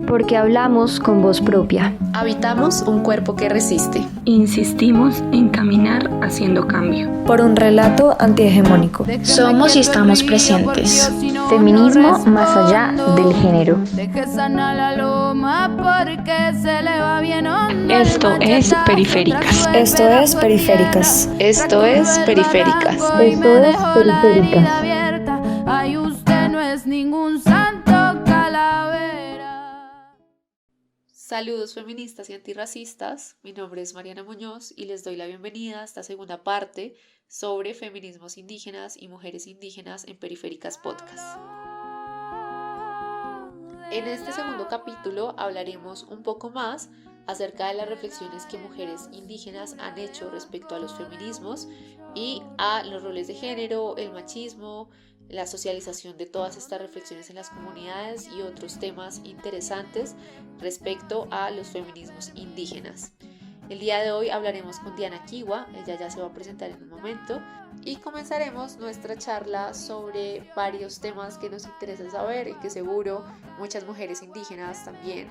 Porque hablamos con voz propia. Habitamos un cuerpo que resiste. Insistimos en caminar haciendo cambio. Por un relato antihegemónico. Somos y estamos presentes. Feminismo más allá del género. Esto es Periféricas. Esto es Periféricas. Esto es Periféricas. Esto es Periféricas. Ay, usted no es ningún santo calavera. Saludos feministas y antirracistas, mi nombre es Mariana Muñoz y les doy la bienvenida a esta segunda parte sobre feminismos indígenas y mujeres indígenas en Periféricas Podcast. En este segundo capítulo hablaremos un poco más acerca de las reflexiones que mujeres indígenas han hecho respecto a los feminismos y a los roles de género, el machismo, la socialización de todas estas reflexiones en las comunidades y otros temas interesantes respecto a los feminismos indígenas. El día de hoy hablaremos con Diana Kiwa, ella ya se va a presentar en un momento, y comenzaremos nuestra charla sobre varios temas que nos interesa saber y que seguro muchas mujeres indígenas también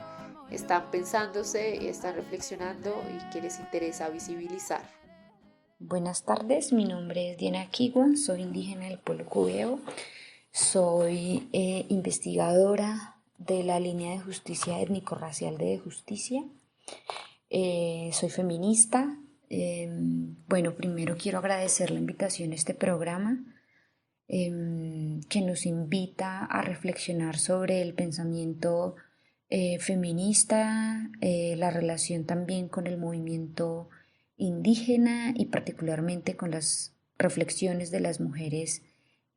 están pensándose, están reflexionando y que les interesa visibilizar. Buenas tardes, mi nombre es Diana Kiwa, soy indígena del pueblo cubeo, soy investigadora de la línea de justicia étnico-racial de Justicia, soy feminista. Primero quiero agradecer la invitación a este programa que nos invita a reflexionar sobre el pensamiento feminista, la relación también con el movimiento indígena y particularmente con las reflexiones de las mujeres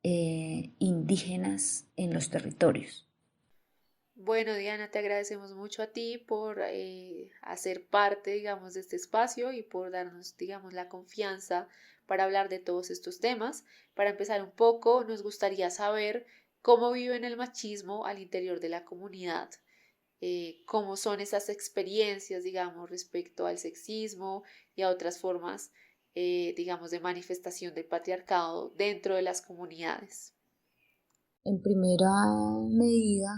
indígenas en los territorios. Bueno, Diana, te agradecemos mucho a ti por hacer parte, digamos, de este espacio y por darnos, digamos, la confianza para hablar de todos estos temas. Para empezar un poco, nos gustaría saber cómo viven el machismo al interior de la comunidad. Cómo son esas experiencias, digamos, respecto al sexismo y a otras formas, digamos, de manifestación del patriarcado dentro de las comunidades. En primera medida,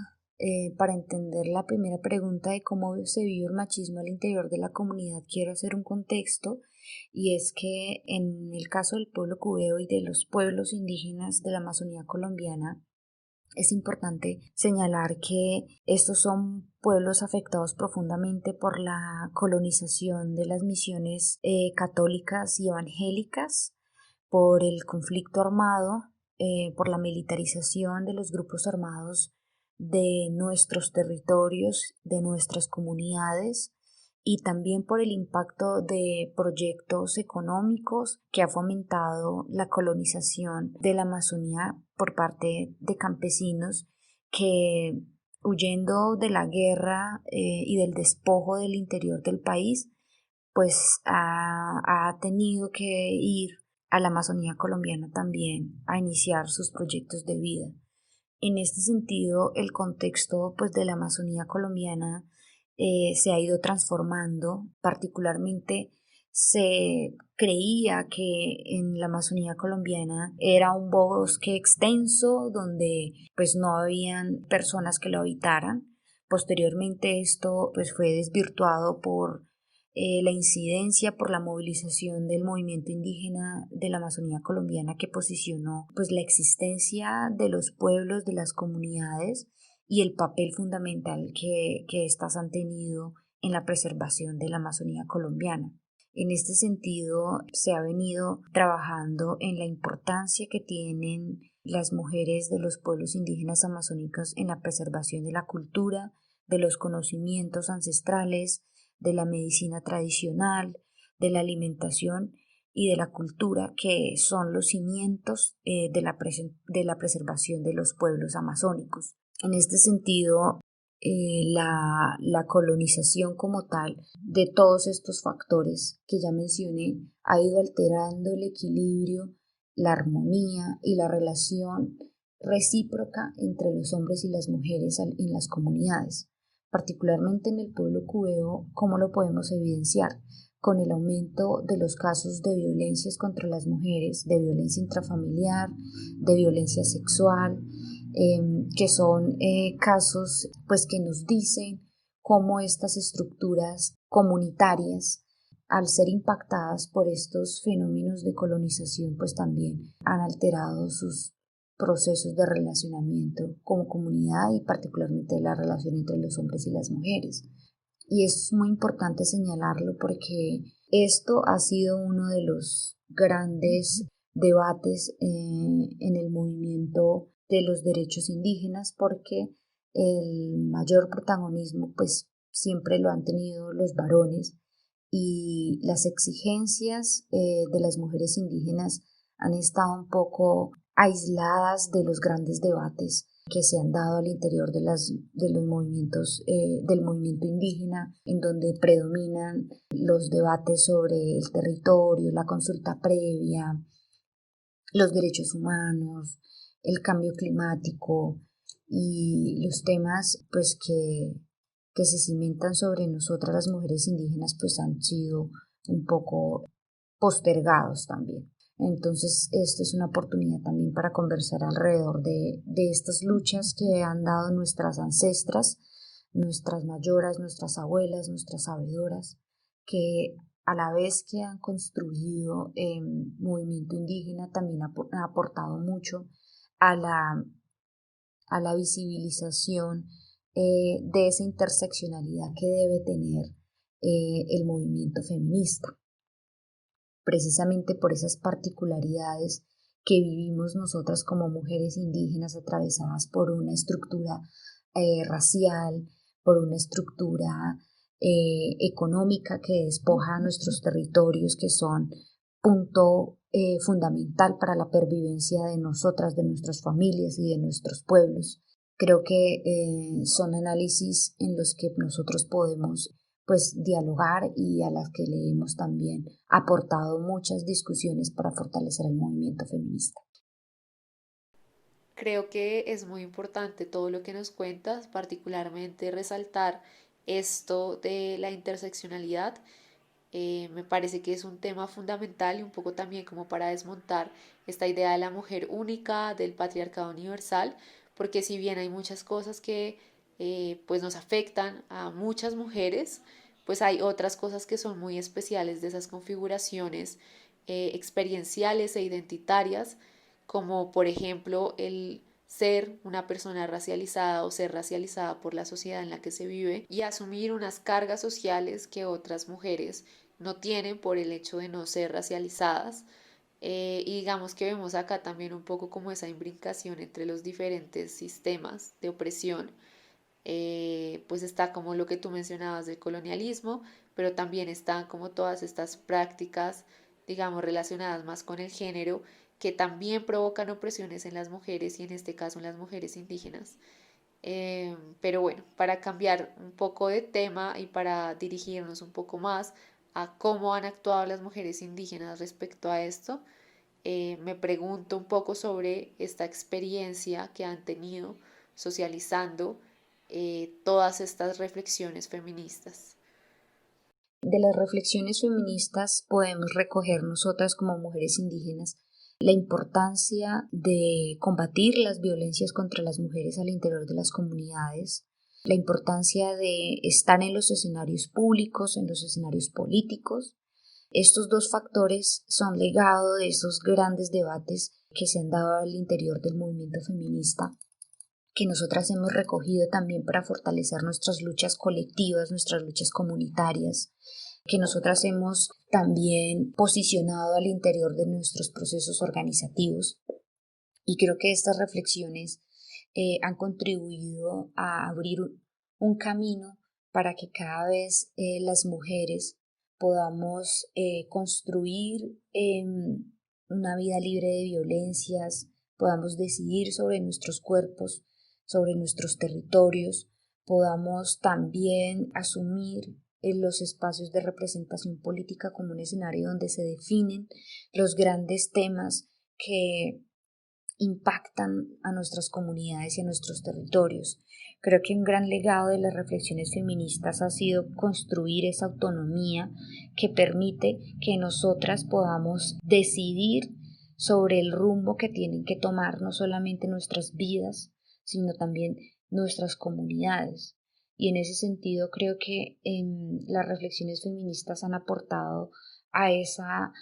para entender la primera pregunta de cómo se vive el machismo al interior de la comunidad, quiero hacer un contexto, y es que en el caso del pueblo cubeo y de los pueblos indígenas de la Amazonía colombiana, es importante señalar que estos son pueblos afectados profundamente por la colonización de las misiones católicas y evangélicas, por el conflicto armado, por la militarización de los grupos armados de nuestros territorios, de nuestras comunidades, y también por el impacto de proyectos económicos que ha fomentado la colonización de la Amazonía por parte de campesinos que, huyendo de la guerra y del despojo del interior del país, pues ha tenido que ir a la Amazonía colombiana también a iniciar sus proyectos de vida. En este sentido, el contexto pues, de la Amazonía colombiana se ha ido transformando. Particularmente se creía que en la Amazonía colombiana era un bosque extenso donde pues no habían personas que lo habitaran. Posteriormente esto pues fue desvirtuado por la incidencia, por la movilización del movimiento indígena de la Amazonía colombiana, que posicionó pues la existencia de los pueblos, de las comunidades y el papel fundamental que éstas han tenido en la preservación de la Amazonía colombiana. En este sentido, se ha venido trabajando en la importancia que tienen las mujeres de los pueblos indígenas amazónicos en la preservación de la cultura, de los conocimientos ancestrales, de la medicina tradicional, de la alimentación y de la cultura, que son los cimientos de la preservación de los pueblos amazónicos. En este sentido, la colonización como tal de todos estos factores que ya mencioné ha ido alterando el equilibrio, la armonía y la relación recíproca entre los hombres y las mujeres en las comunidades. Particularmente en el pueblo cubeo, ¿cómo lo podemos evidenciar? Con el aumento de los casos de violencias contra las mujeres, de violencia intrafamiliar, de violencia sexual, que son casos pues, que nos dicen cómo estas estructuras comunitarias, al ser impactadas por estos fenómenos de colonización, pues también han alterado sus procesos de relacionamiento como comunidad y particularmente la relación entre los hombres y las mujeres. Y es muy importante señalarlo porque esto ha sido uno de los grandes debates en el movimiento de los derechos indígenas, porque el mayor protagonismo pues siempre lo han tenido los varones y las exigencias de las mujeres indígenas han estado un poco aisladas de los grandes debates que se han dado al interior de los movimientos del movimiento indígena, en donde predominan los debates sobre el territorio, la consulta previa, los derechos humanos, el cambio climático y los temas pues que se cimentan sobre nosotras las mujeres indígenas pues han sido un poco postergados también. Entonces, esta es una oportunidad también para conversar alrededor de estas luchas que han dado nuestras ancestras, nuestras mayoras, nuestras abuelas, nuestras sabedoras, que a la vez que han construido movimiento indígena, también ha aportado mucho a la visibilización de esa interseccionalidad que debe tener el movimiento feminista. Precisamente por esas particularidades que vivimos nosotras como mujeres indígenas atravesadas por una estructura racial, por una estructura económica que despoja a nuestros territorios, que son punto fundamental para la pervivencia de nosotras, de nuestras familias y de nuestros pueblos. Creo que son análisis en los que nosotros podemos pues dialogar y a las que le hemos también aportado muchas discusiones para fortalecer el movimiento feminista. Creo que es muy importante todo lo que nos cuentas, particularmente resaltar esto de la interseccionalidad. Me parece que es un tema fundamental y un poco también como para desmontar esta idea de la mujer única, del patriarcado universal, porque si bien hay muchas cosas que pues nos afectan a muchas mujeres, pues hay otras cosas que son muy especiales de esas configuraciones experienciales e identitarias, como por ejemplo el ser una persona racializada o ser racializada por la sociedad en la que se vive y asumir unas cargas sociales que otras mujeres no tienen por el hecho de no ser racializadas. Y digamos que vemos acá también un poco como esa imbricación entre los diferentes sistemas de opresión. Pues está como lo que tú mencionabas del colonialismo, pero también están como todas estas prácticas, digamos, relacionadas más con el género, que también provocan opresiones en las mujeres y en este caso en las mujeres indígenas. Pero bueno, para cambiar un poco de tema y para dirigirnos un poco más a cómo han actuado las mujeres indígenas respecto a esto, me pregunto un poco sobre esta experiencia que han tenido socializando todas estas reflexiones feministas. De las reflexiones feministas podemos recoger nosotras como mujeres indígenas la importancia de combatir las violencias contra las mujeres al interior de las comunidades, la importancia de estar en los escenarios públicos, en los escenarios políticos. Estos dos factores son legado de esos grandes debates que se han dado al interior del movimiento feminista, que nosotras hemos recogido también para fortalecer nuestras luchas colectivas, nuestras luchas comunitarias, que nosotras hemos también posicionado al interior de nuestros procesos organizativos. Y creo que estas reflexiones han contribuido a abrir un camino para que cada vez las mujeres podamos construir una vida libre de violencias, podamos decidir sobre nuestros cuerpos, sobre nuestros territorios, podamos también asumir en los espacios de representación política como un escenario donde se definen los grandes temas que impactan a nuestras comunidades y a nuestros territorios. Creo que un gran legado de las reflexiones feministas ha sido construir esa autonomía que permite que nosotras podamos decidir sobre el rumbo que tienen que tomar no solamente nuestras vidas, sino también nuestras comunidades. y en ese sentido creo que las reflexiones feministas han aportado a esa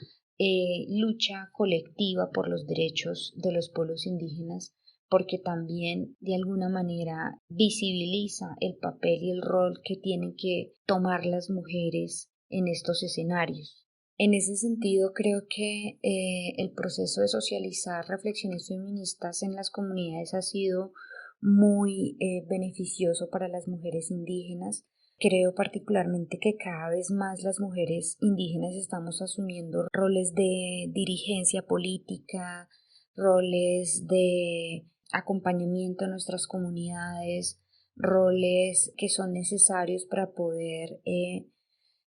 lucha colectiva por los derechos de los pueblos indígenas, porque también de alguna manera visibiliza el papel y el rol que tienen que tomar las mujeres en estos escenarios. En ese sentido, creo que el proceso de socializar reflexiones feministas en las comunidades ha sido muy beneficioso para las mujeres indígenas. Creo particularmente que cada vez más las mujeres indígenas estamos asumiendo roles de dirigencia política, roles de acompañamiento a nuestras comunidades, roles que son necesarios para poder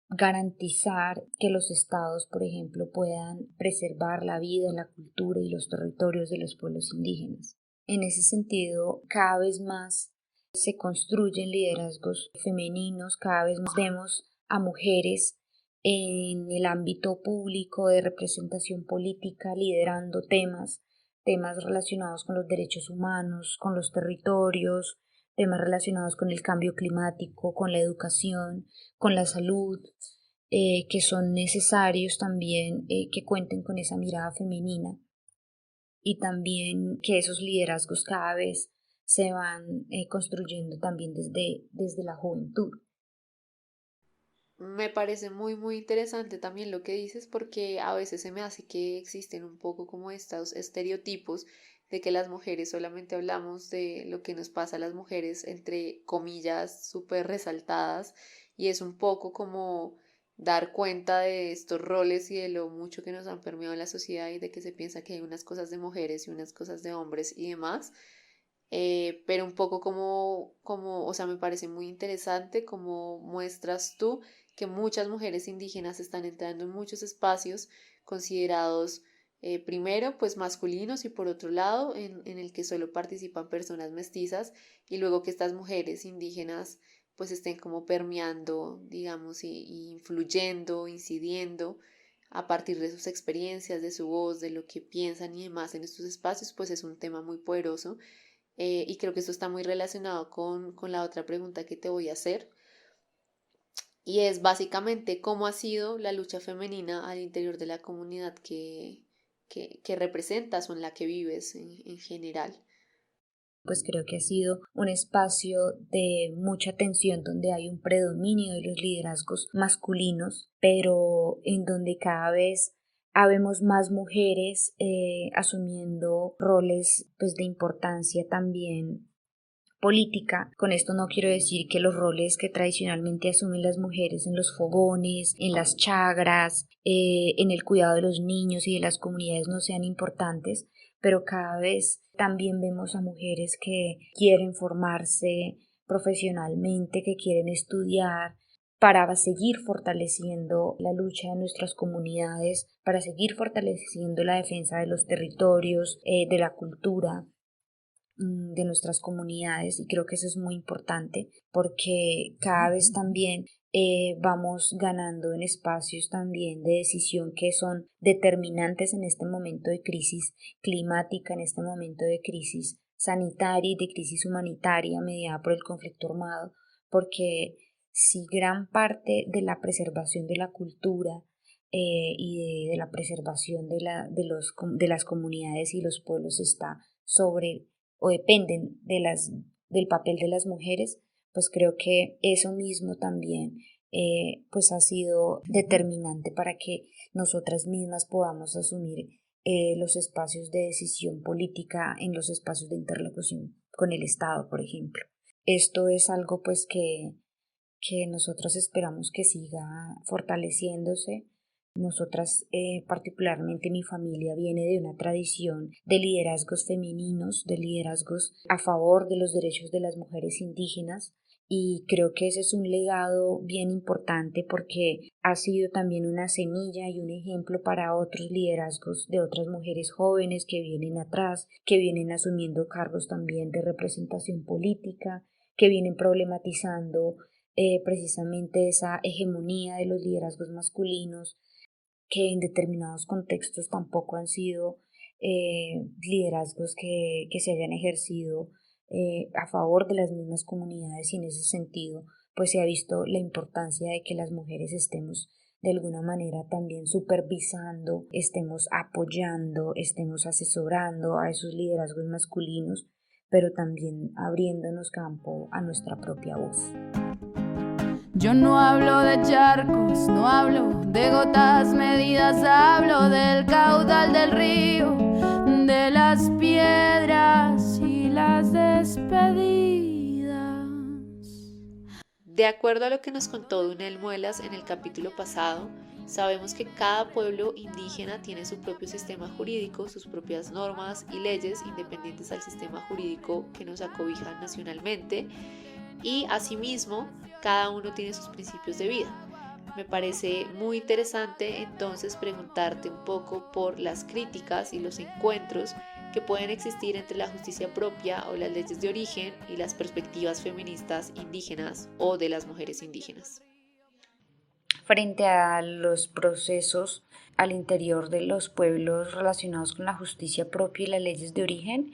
garantizar que los estados, por ejemplo, puedan preservar la vida, la cultura y los territorios de los pueblos indígenas. En ese sentido, cada vez más se construyen liderazgos femeninos, cada vez más vemos a mujeres en el ámbito público de representación política liderando temas relacionados con los derechos humanos, con los territorios, temas relacionados con el cambio climático, con la educación, con la salud, que son necesarios también que cuenten con esa mirada femenina, y también que esos liderazgos cada vez se van construyendo también desde la juventud. Me parece muy, muy interesante también lo que dices porque a veces se me hace que existen un poco como estos estereotipos de que las mujeres solamente hablamos de lo que nos pasa a las mujeres entre comillas súper resaltadas y es un poco como dar cuenta de estos roles y de lo mucho que nos han permeado en la sociedad y de que se piensa que hay unas cosas de mujeres y unas cosas de hombres y demás. Pero un poco o sea, me parece muy interesante como muestras tú que muchas mujeres indígenas están entrando en muchos espacios considerados primero pues masculinos y por otro lado en el que solo participan personas mestizas y luego que estas mujeres indígenas pues estén como permeando, digamos, y influyendo, incidiendo a partir de sus experiencias, de su voz, de lo que piensan y demás en estos espacios, pues es un tema muy poderoso y creo que esto está muy relacionado con la otra pregunta que te voy a hacer. Y es básicamente cómo ha sido la lucha femenina al interior de la comunidad que representas o en la que vives en general. Pues creo que ha sido un espacio de mucha tensión donde hay un predominio de los liderazgos masculinos, pero en donde cada vez habemos más mujeres asumiendo roles pues de importancia también política. Con esto no quiero decir que los roles que tradicionalmente asumen las mujeres en los fogones, en las chagras, en el cuidado de los niños y de las comunidades no sean importantes, pero cada vez también vemos a mujeres que quieren formarse profesionalmente, que quieren estudiar para seguir fortaleciendo la lucha de nuestras comunidades, para seguir fortaleciendo la defensa de los territorios, de la cultura de nuestras comunidades, y creo que eso es muy importante porque cada vez también vamos ganando en espacios también de decisión que son determinantes en este momento de crisis climática, en este momento de crisis sanitaria y de crisis humanitaria mediada por el conflicto armado, porque si gran parte de la preservación de la cultura y de la preservación de las comunidades y los pueblos está sobre o dependen del papel de las mujeres, pues creo que eso mismo también pues ha sido determinante para que nosotras mismas podamos asumir los espacios de decisión política en los espacios de interlocución con el Estado, por ejemplo. Esto es algo pues que nosotros esperamos que siga fortaleciéndose. Nosotras, particularmente mi familia, viene de una tradición de liderazgos femeninos, de liderazgos a favor de los derechos de las mujeres indígenas, y creo que ese es un legado bien importante porque ha sido también una semilla y un ejemplo para otros liderazgos de otras mujeres jóvenes que vienen atrás, que vienen asumiendo cargos también de representación política, que vienen problematizando precisamente esa hegemonía de los liderazgos masculinos, que en determinados contextos tampoco han sido liderazgos que se hayan ejercido a favor de las mismas comunidades, y en ese sentido pues se ha visto la importancia de que las mujeres estemos de alguna manera también supervisando, estemos apoyando, estemos asesorando a esos liderazgos masculinos, pero también abriéndonos campo a nuestra propia voz. Yo no hablo de charcos, no hablo de gotas medidas, hablo del caudal del río, de las piedras y las despedidas. De acuerdo a lo que nos contó Dunel Muelas en el capítulo pasado, sabemos que cada pueblo indígena tiene su propio sistema jurídico, sus propias normas y leyes independientes al sistema jurídico que nos acobija nacionalmente, y asimismo cada uno tiene sus principios de vida. Me parece muy interesante entonces preguntarte un poco por las críticas y los encuentros que pueden existir entre la justicia propia o las leyes de origen y las perspectivas feministas indígenas o de las mujeres indígenas. Frente a los procesos al interior de los pueblos relacionados con la justicia propia y las leyes de origen,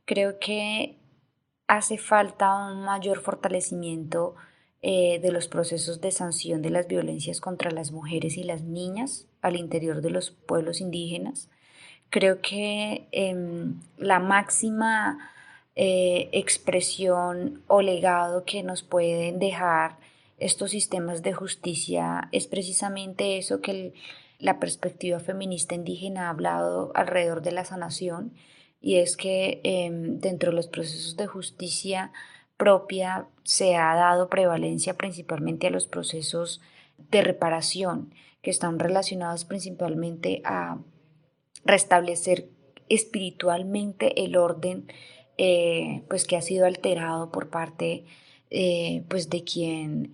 creo que hace falta un mayor fortalecimiento de los procesos de sanción de las violencias contra las mujeres y las niñas al interior de los pueblos indígenas. Creo que la máxima expresión o legado que nos pueden dejar estos sistemas de justicia es precisamente eso que la perspectiva feminista indígena ha hablado alrededor de la sanación, y es que dentro de los procesos de justicia propia se ha dado prevalencia principalmente a los procesos de reparación, que están relacionados principalmente a restablecer espiritualmente el orden pues que ha sido alterado por parte pues de quien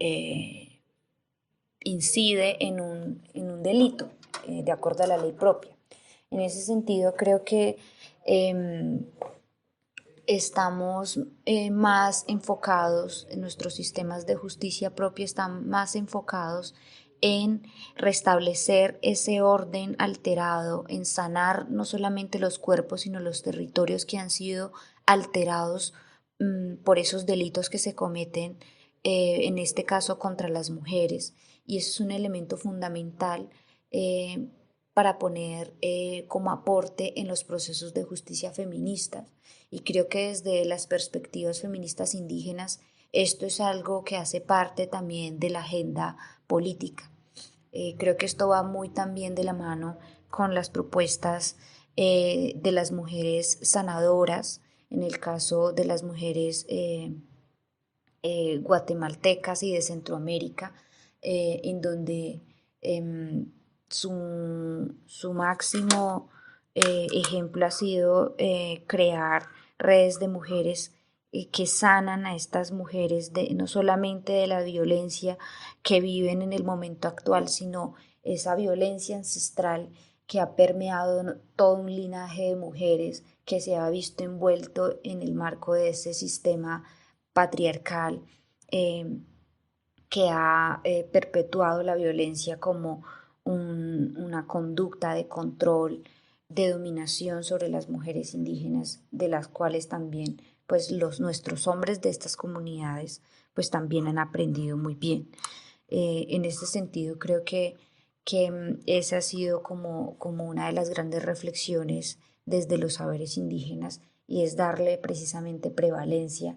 incide en un delito de acuerdo a la ley propia. En ese sentido creo que estamos más enfocados, en nuestros sistemas de justicia propia están más enfocados en restablecer ese orden alterado, en sanar no solamente los cuerpos, sino los territorios que han sido alterados por esos delitos que se cometen, en este caso contra las mujeres. Y eso es un elemento fundamental para poner como aporte en los procesos de justicia feministas. Y creo que desde las perspectivas feministas indígenas esto es algo que hace parte también de la agenda política. Creo que esto va muy también de la mano con las propuestas de las mujeres sanadoras, en el caso de las mujeres guatemaltecas y de Centroamérica, en donde su máximo ejemplo ha sido crear redes de mujeres que sanan a estas mujeres no solamente de la violencia que viven en el momento actual, sino esa violencia ancestral que ha permeado todo un linaje de mujeres que se ha visto envuelto en el marco de ese sistema patriarcal que ha perpetuado la violencia como una conducta de control, de dominación sobre las mujeres indígenas, de las cuales también pues nuestros hombres de estas comunidades pues también han aprendido muy bien. En este sentido creo que esa ha sido como una de las grandes reflexiones desde los saberes indígenas, y es darle precisamente prevalencia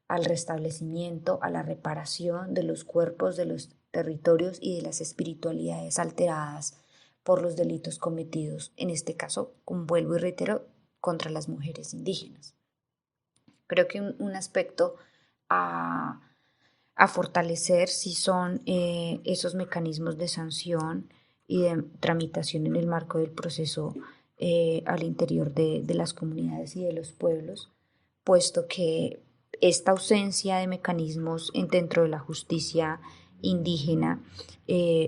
al restablecimiento, a la reparación de los cuerpos, de los territorios y de las espiritualidades alteradas por los delitos cometidos, en este caso, como vuelvo y reitero, contra las mujeres indígenas. Creo que un aspecto a fortalecer sí son esos mecanismos de sanción y de tramitación en el marco del proceso al interior de las comunidades y de los pueblos, puesto que esta ausencia de mecanismos dentro de la justicia indígena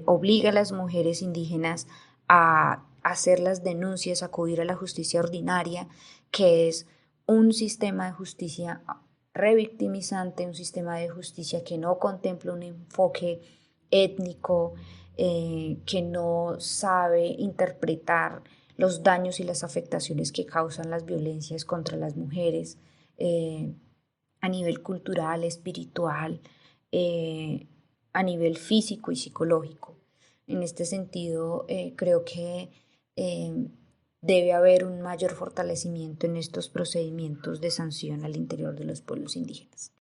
obliga a las mujeres indígenas a hacer las denuncias, a acudir a la justicia ordinaria, que es un sistema de justicia revictimizante, un sistema de justicia que no contempla un enfoque étnico, que no sabe interpretar los daños y las afectaciones que causan las violencias contra las mujeres, a nivel cultural, espiritual, a nivel físico y psicológico. En este sentido, creo que debe haber un mayor fortalecimiento en estos procedimientos de sanción al interior de los pueblos indígenas.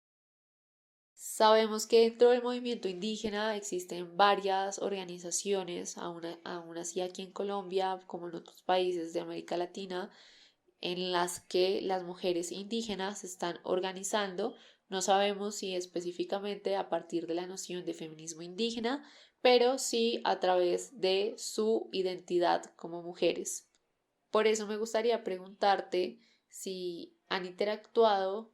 Sabemos que dentro del movimiento indígena existen varias organizaciones, aún así aquí en Colombia, como en otros países de América Latina, en las que las mujeres indígenas se están organizando. No sabemos si específicamente a partir de la noción de feminismo indígena, pero sí a través de su identidad como mujeres. Por eso me gustaría preguntarte si han interactuado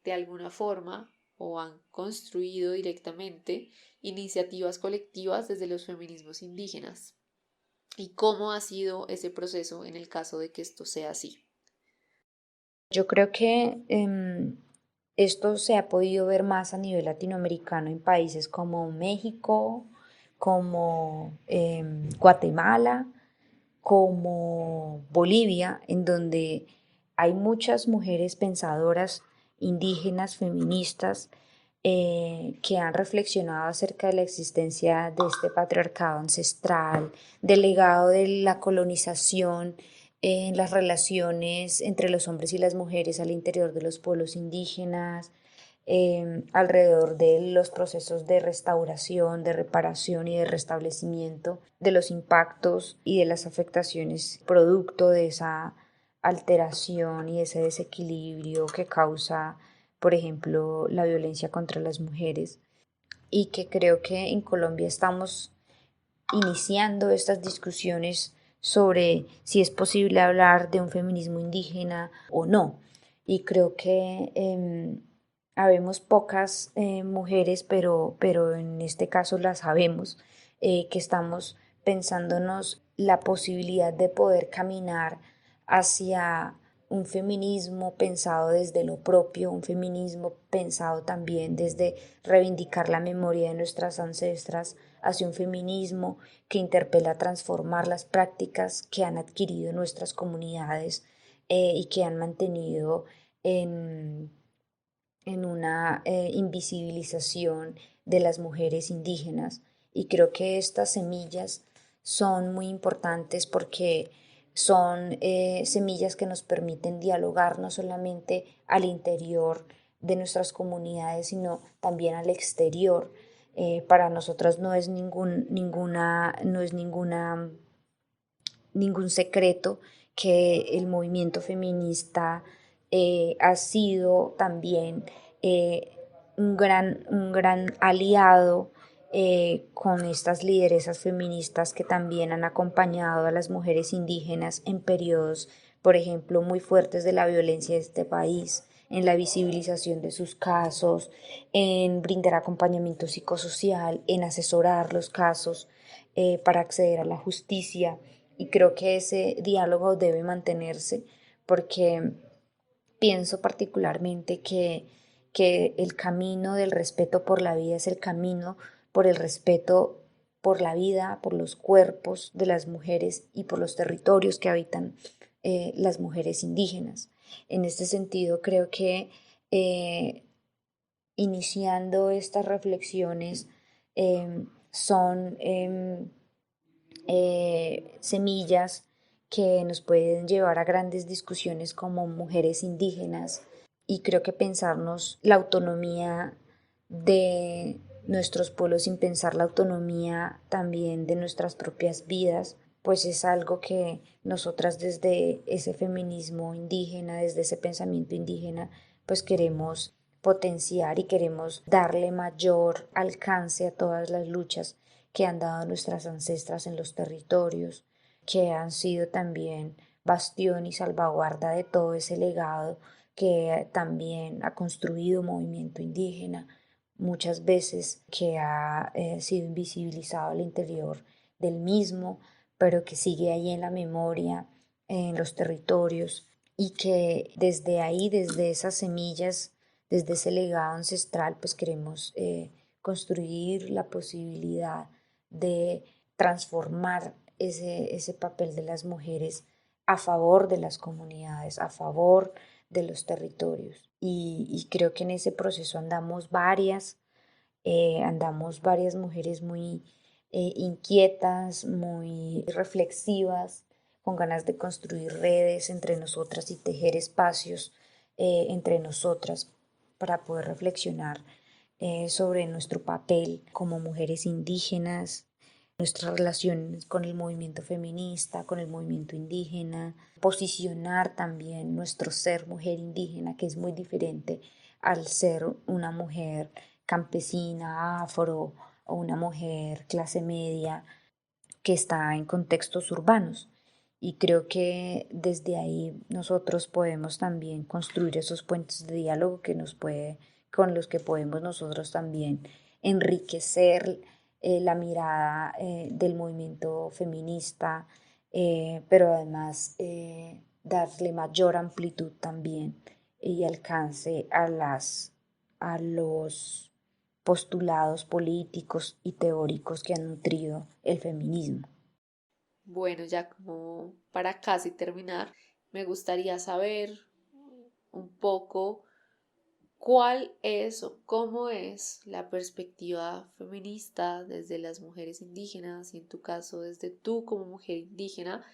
de alguna forma o han construido directamente iniciativas colectivas desde los feminismos indígenas y cómo ha sido ese proceso en el caso de que esto sea así. Yo creo que esto se ha podido ver más a nivel latinoamericano en países como México, como Guatemala, como Bolivia, en donde hay muchas mujeres pensadoras indígenas, feministas, que han reflexionado acerca de la existencia de este patriarcado ancestral, del legado de la colonización en las relaciones entre los hombres y las mujeres al interior de los pueblos indígenas, alrededor de los procesos de restauración, de reparación y de restablecimiento, de los impactos y de las afectaciones producto de esa alteración y ese desequilibrio que causa, por ejemplo, la violencia contra las mujeres, y que creo que en Colombia estamos iniciando estas discusiones sobre si es posible hablar de un feminismo indígena o no. Y creo que habemos pocas mujeres, pero en este caso las sabemos, que estamos pensándonos la posibilidad de poder caminar hacia un feminismo pensado desde lo propio, un feminismo pensado también desde reivindicar la memoria de nuestras ancestras, hacia un feminismo que interpela a transformar las prácticas que han adquirido nuestras comunidades y que han mantenido en una invisibilización de las mujeres indígenas. Y creo que estas semillas son muy importantes porque son semillas que nos permiten dialogar no solamente al interior de nuestras comunidades, sino también al exterior. Para nosotras no es ningún secreto que el movimiento feminista ha sido también un gran aliado con estas lideresas feministas que también han acompañado a las mujeres indígenas en periodos, por ejemplo, muy fuertes de la violencia de este país, en la visibilización de sus casos, en brindar acompañamiento psicosocial, en asesorar los casos para acceder a la justicia. Y creo que ese diálogo debe mantenerse porque pienso particularmente que el camino del respeto por la vida es el camino por el respeto por la vida, por los cuerpos de las mujeres y por los territorios que habitan las mujeres indígenas. En este sentido, creo que iniciando estas reflexiones son semillas que nos pueden llevar a grandes discusiones como mujeres indígenas, y creo que pensarnos la autonomía de nuestros pueblos sin pensar la autonomía también de nuestras propias vidas, pues es algo que nosotras desde ese feminismo indígena, desde ese pensamiento indígena, pues queremos potenciar y queremos darle mayor alcance a todas las luchas que han dado nuestras ancestras en los territorios, que han sido también bastión y salvaguarda de todo ese legado que también ha construido movimiento indígena, muchas veces que ha sido invisibilizado al interior del mismo, pero que sigue ahí en la memoria, en los territorios, y que desde ahí, desde esas semillas, desde ese legado ancestral, pues queremos construir la posibilidad de transformar ese papel de las mujeres a favor de las comunidades, a favor de los territorios. Y creo que en ese proceso andamos varias mujeres muy inquietas, muy reflexivas, con ganas de construir redes entre nosotras y tejer espacios entre nosotras para poder reflexionar sobre nuestro papel como mujeres indígenas, nuestras relaciones con el movimiento feminista, con el movimiento indígena, posicionar también nuestro ser mujer indígena, que es muy diferente al ser una mujer campesina, afro o una mujer clase media que está en contextos urbanos. Y creo que desde ahí nosotros podemos también construir esos puentes de diálogo con los que podemos nosotros también enriquecer la mirada del movimiento feminista, pero además darle mayor amplitud también y alcance a los postulados políticos y teóricos que han nutrido el feminismo. Bueno, ya como para casi terminar, me gustaría saber un poco cuál es o cómo es la perspectiva feminista desde las mujeres indígenas y en tu caso desde tú como mujer indígena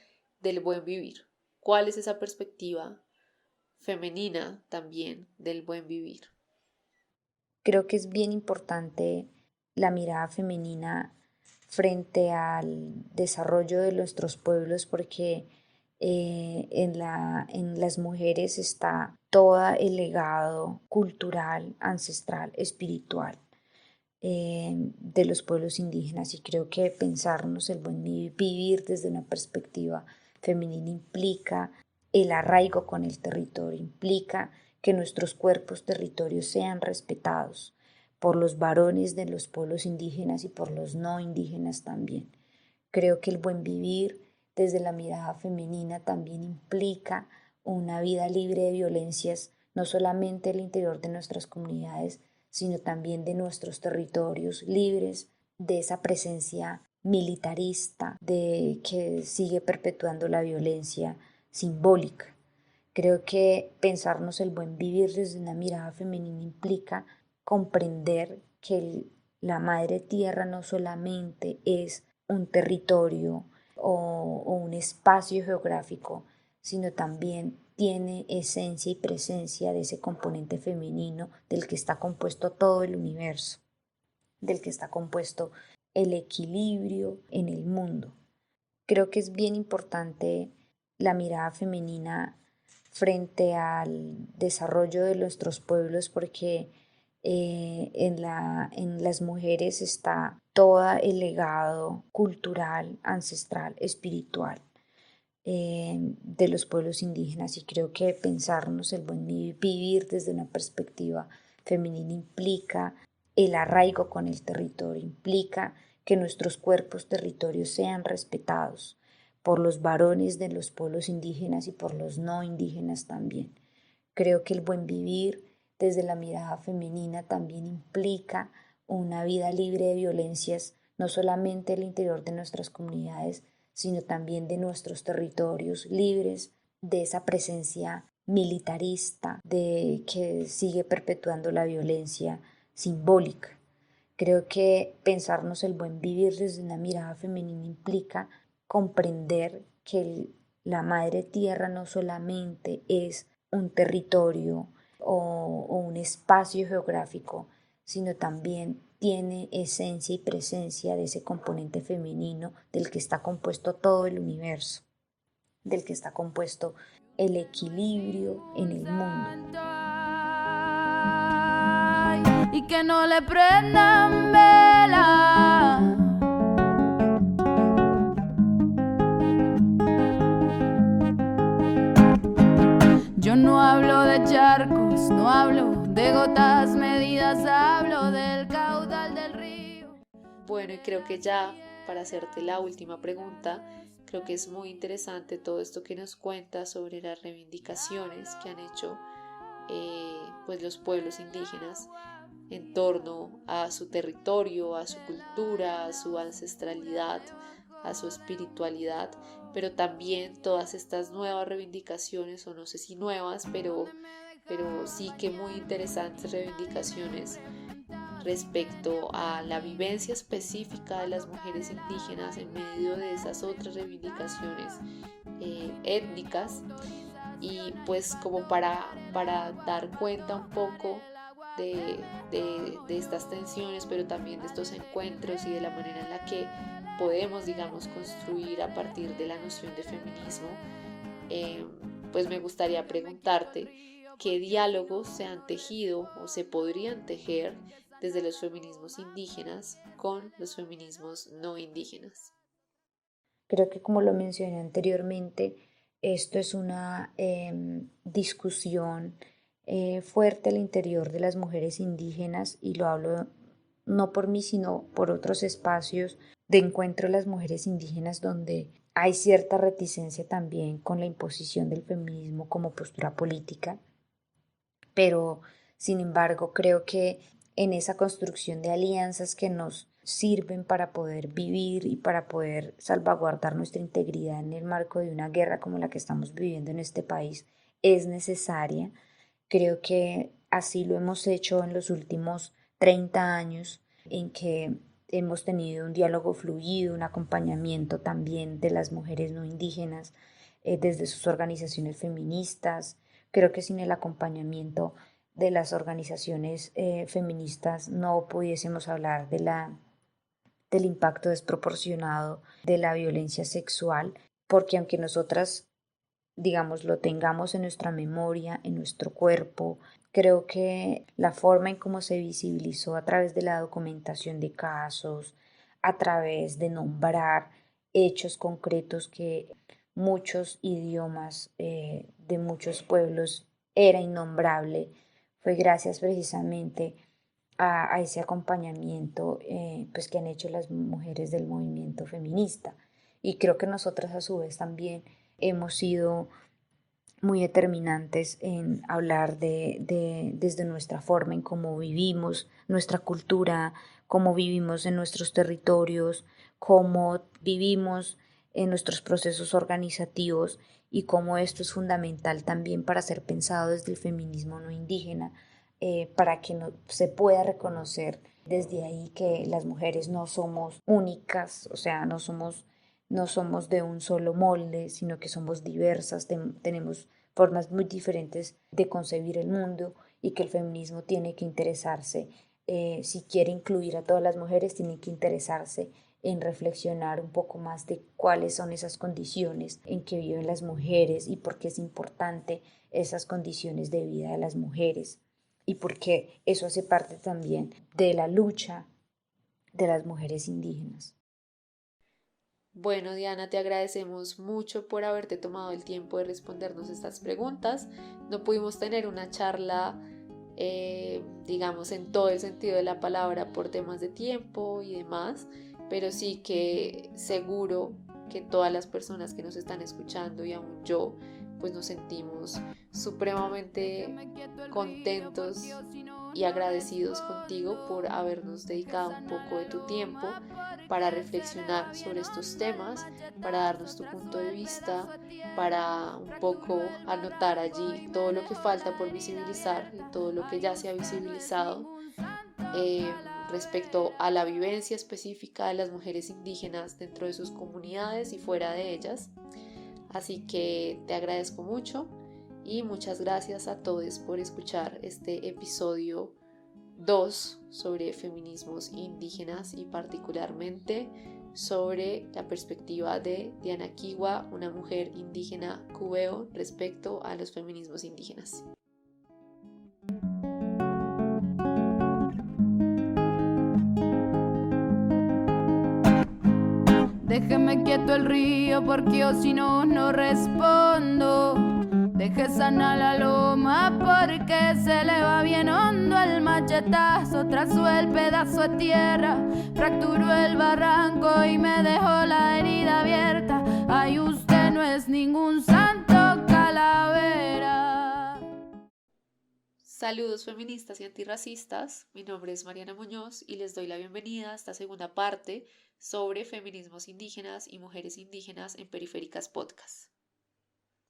del buen vivir. ¿Cuál es esa perspectiva femenina también del buen vivir? Creo que es bien importante la mirada femenina frente al desarrollo de nuestros pueblos porque en las mujeres está todo el legado cultural, ancestral, espiritual de los pueblos indígenas y creo que pensarnos el buen vivir desde una perspectiva femenina implica el arraigo con el territorio, implica que nuestros cuerpos territorios sean respetados por los varones de los pueblos indígenas y por los no indígenas también. Creo que el buen vivir desde la mirada femenina también implica una vida libre de violencias, no solamente al interior de nuestras comunidades, sino también de nuestros territorios, libres de esa presencia militarista que sigue perpetuando la violencia simbólica. Creo que pensarnos el buen vivir desde una mirada femenina implica comprender que la madre tierra no solamente es un territorio o un espacio geográfico, sino también tiene esencia y presencia de ese componente femenino del que está compuesto todo el universo, del que está compuesto el equilibrio en el mundo. Creo que es bien importante la mirada femenina frente al desarrollo de nuestros pueblos porque en las mujeres está todo el legado cultural, ancestral, espiritual de los pueblos indígenas y creo que pensarnos el buen vivir desde una perspectiva femenina implica el arraigo con el territorio, implica que nuestros cuerpos territorios sean respetados por los varones de los pueblos indígenas y por los no indígenas también. Creo que el buen vivir desde la mirada femenina también implica una vida libre de violencias, no solamente al interior de nuestras comunidades, sino también de nuestros territorios libres de esa presencia militarista que sigue perpetuando la violencia simbólica. Creo que pensarnos el buen vivir desde una mirada femenina implica comprender que la madre tierra no solamente es un territorio o un espacio geográfico, sino también tiene esencia y presencia de ese componente femenino del que está compuesto todo el universo, del que está compuesto el equilibrio en el mundo. Y que no le prendan vela. Yo no hablo de charcos, no hablo de gotas medidas, hablo del caudal del río. Bueno, y creo que ya para hacerte la última pregunta, creo que es muy interesante todo esto que nos cuentas sobre las reivindicaciones que han hecho pues los pueblos indígenas en torno a su territorio, a su cultura, a su ancestralidad, a su espiritualidad, pero también todas estas nuevas reivindicaciones, o no sé si nuevas, pero sí que muy interesantes reivindicaciones respecto a la vivencia específica de las mujeres indígenas en medio de esas otras reivindicaciones étnicas, y pues como para dar cuenta un poco de estas tensiones, pero también de estos encuentros y de la manera en la que podemos, digamos, construir a partir de la noción de feminismo, pues me gustaría preguntarte qué diálogos se han tejido o se podrían tejer desde los feminismos indígenas con los feminismos no indígenas. Creo que, como lo mencioné anteriormente, esto es una discusión fuerte al interior de las mujeres indígenas, y lo hablo no por mí, sino por otros espacios de encuentro de las mujeres indígenas, donde hay cierta reticencia también con la imposición del feminismo como postura política. Pero, sin embargo, creo que en esa construcción de alianzas que nos sirven para poder vivir y para poder salvaguardar nuestra integridad en el marco de una guerra como la que estamos viviendo en este país, es necesaria. Creo que así lo hemos hecho en los últimos 30 años, en que hemos tenido un diálogo fluido, un acompañamiento también de las mujeres no indígenas desde sus organizaciones feministas. Creo que sin el acompañamiento de las organizaciones feministas no pudiésemos hablar del impacto desproporcionado de la violencia sexual, porque aunque nosotras, digamos, lo tengamos en nuestra memoria, en nuestro cuerpo, creo que la forma en cómo se visibilizó a través de la documentación de casos, a través de nombrar hechos concretos que muchos idiomas de muchos pueblos era innombrable, fue gracias precisamente a ese acompañamiento pues que han hecho las mujeres del movimiento feminista. Y creo que nosotras a su vez también hemos sido muy determinantes en hablar desde nuestra forma en cómo vivimos, nuestra cultura, cómo vivimos en nuestros territorios, cómo vivimos en nuestros procesos organizativos, y cómo esto es fundamental también para ser pensado desde el feminismo no indígena, para que se pueda reconocer desde ahí que las mujeres no somos únicas, o sea, no somos de un solo molde, sino que somos diversas, tenemos formas muy diferentes de concebir el mundo, y que el feminismo tiene que interesarse, si quiere incluir a todas las mujeres, tiene que interesarse en reflexionar un poco más de cuáles son esas condiciones en que viven las mujeres y por qué es importante esas condiciones de vida de las mujeres, y por qué eso hace parte también de la lucha de las mujeres indígenas. Bueno, Diana, te agradecemos mucho por haberte tomado el tiempo de respondernos estas preguntas. No pudimos tener una charla, digamos, en todo el sentido de la palabra por temas de tiempo y demás, pero sí que seguro que todas las personas que nos están escuchando, y aún yo, pues nos sentimos supremamente contentos y agradecidos contigo por habernos dedicado un poco de tu tiempo para reflexionar sobre estos temas, para darnos tu punto de vista, para un poco anotar allí todo lo que falta por visibilizar y todo lo que ya se ha visibilizado respecto a la vivencia específica de las mujeres indígenas dentro de sus comunidades y fuera de ellas. Así que te agradezco mucho y muchas gracias a todos por escuchar este episodio 2 sobre feminismos indígenas, y particularmente sobre la perspectiva de Diana Kiwa, una mujer indígena cubeo, respecto a los feminismos indígenas. Déjeme quieto el río porque yo si no respondo. Deje sana la loma porque se le va bien hondo el machetazo. Trazó el pedazo de tierra, fracturó el barranco y me dejó la herida abierta. Ay, usted no es ningún santo, calavera. Saludos feministas y antirracistas, mi nombre es Mariana Muñoz y les doy la bienvenida a esta segunda parte sobre feminismos indígenas y mujeres indígenas en Periféricas Podcast.